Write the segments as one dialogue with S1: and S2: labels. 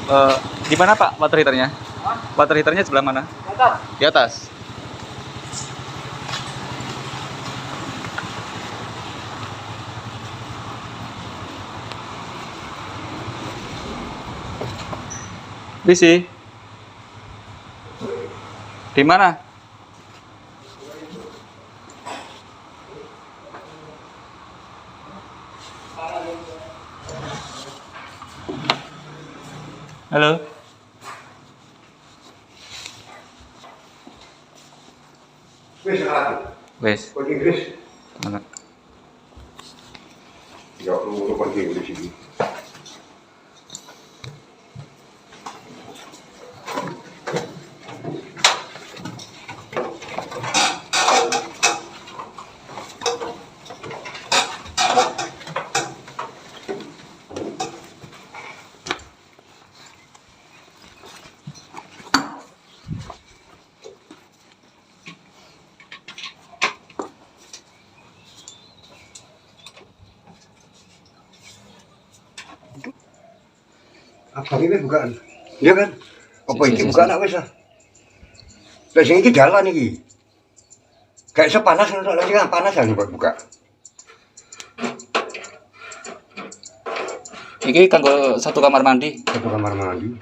S1: Eh, di mana Pak water heaternya? Water heaternya sebelah mana? Di atas. Bisi. Di mana? Halo.
S2: Wis sekarang.
S1: Wes.
S2: Kok Inggris?
S1: Mana?
S2: Ya lu kok Inggris iki. Apa ini bukaan? Iya kan? Apa ini bukaan apa wis ah? Lah sing iki dalan iki. Kayak sepanas untuk lagi kan panas kan buka.
S1: Iki kanggo satu kamar mandi.
S2: Satu kamar mandi.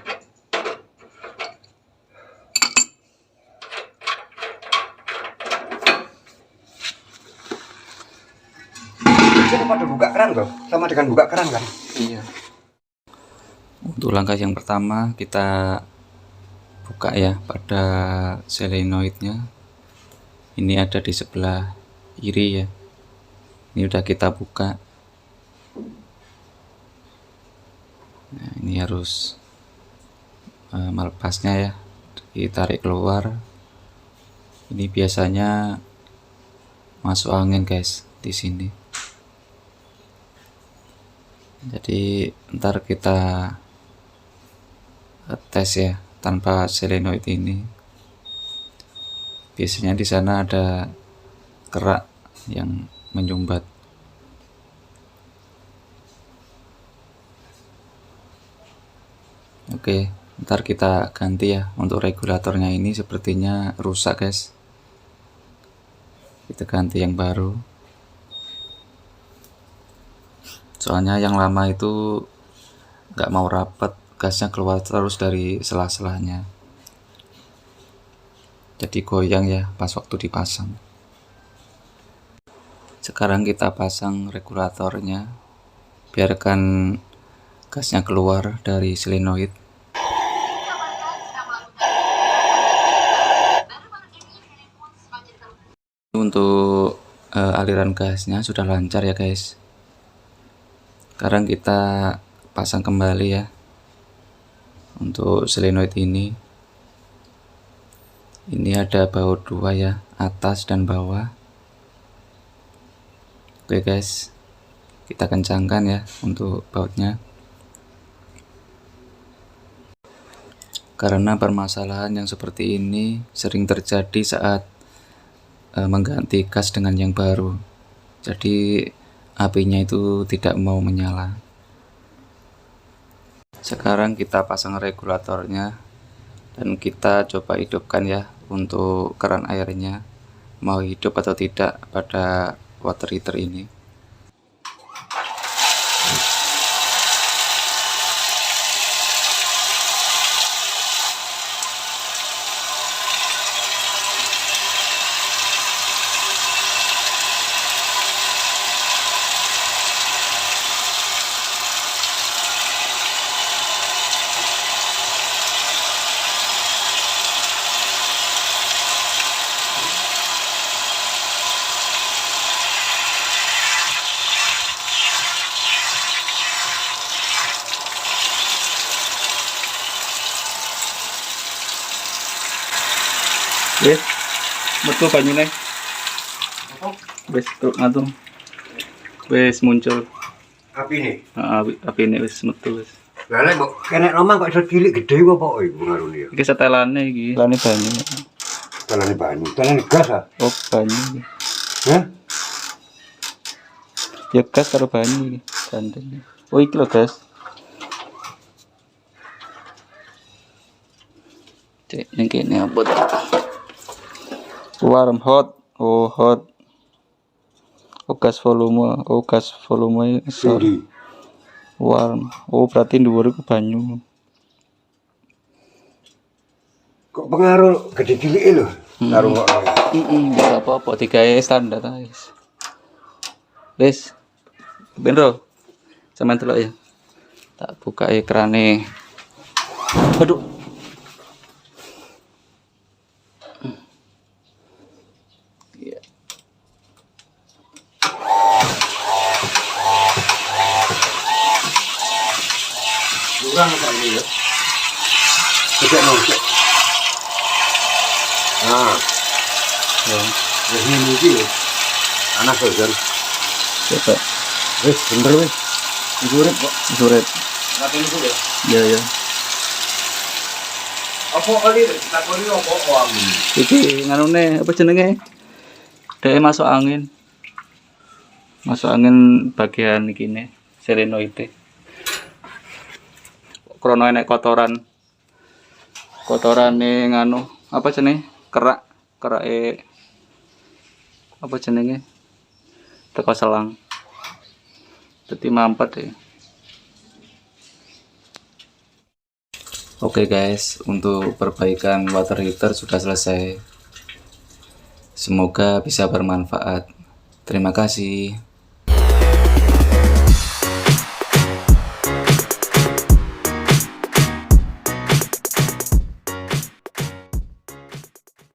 S2: Ini pada buka keran loh, sama dengan buka keran kan?
S1: Iya. Untuk langkah yang pertama kita buka ya pada solenoidnya. Ini ada di sebelah kiri ya. Ini udah kita buka. Nah, ini harus melepasnya ya. Ditarik keluar. Ini biasanya masuk angin guys di sini. Jadi ntar kita tes ya tanpa solenoid ini. Biasanya di sana ada kerak yang menyumbat. Oke, ntar kita ganti ya. Untuk regulatornya ini sepertinya rusak guys. Kita ganti yang baru. Soalnya yang lama itu nggak mau rapat, gasnya keluar terus dari sela-selanya. Jadi goyang ya pas waktu dipasang. Sekarang kita pasang regulatornya. Biarkan gasnya keluar dari solenoid. Untuk aliran gasnya sudah lancar ya guys. Sekarang kita pasang kembali ya untuk solenoid ini. Ini ada baut dua ya, atas dan bawah. Oke guys, kita kencangkan ya untuk bautnya. Karena permasalahan yang seperti ini sering terjadi saat mengganti gas dengan yang baru. Jadi apinya itu tidak mau menyala. Sekarang kita pasang regulatornya dan kita coba hidupkan ya untuk keran airnya, mau hidup atau tidak pada water heater ini. Wes, metu banyune. Wes truk ngatung. Wes muncul.
S2: Api nih.
S1: Api ini wes metu wes.
S2: Lah lek kok kene omah kok iso cilik gede kok kok iku ngarune ya.
S1: Iki setelane iki. Setelane banyu.
S2: Tanane banyu, tanane gas ah.
S1: Oh, banyu iki.
S2: Hah?
S1: Ya gas karo banyu iki. Gandeng. Oh iki lho gas. Cek yang kini apa tuh? Warm hot, oh hot. Oh gas volume besar.
S2: Tinggi.
S1: Warm, oh berarti dhuwur iku banyu.
S2: Kok pengaruh gede cilik lho. Taruh kok.
S1: Bisa apa-apa digawe standar ae. Wis. Ben ro. Sampeyan delok ya. Tak buka ekrane. Aduh. Iya.
S2: Kurang kali ya. Cek no. Nah,
S1: Ya.
S2: ini mungkin anak kan.
S1: Coba
S2: Bener wes. Urip kok.
S1: suret.
S2: Ngapain itu ya?
S1: Ya ya.
S2: Apa kali tak kali apa angin?
S1: Iki nganune apa jenenge? Dhek masuk angin. Masuk angin bagian iki ne, selenoid. Krono enek kotorane nganu apa jenenge? Kerake apa jenenge? Teko selang. Dadi mampet ya. Oke guys, untuk perbaikan water heater sudah selesai. Semoga bisa bermanfaat. Terima kasih.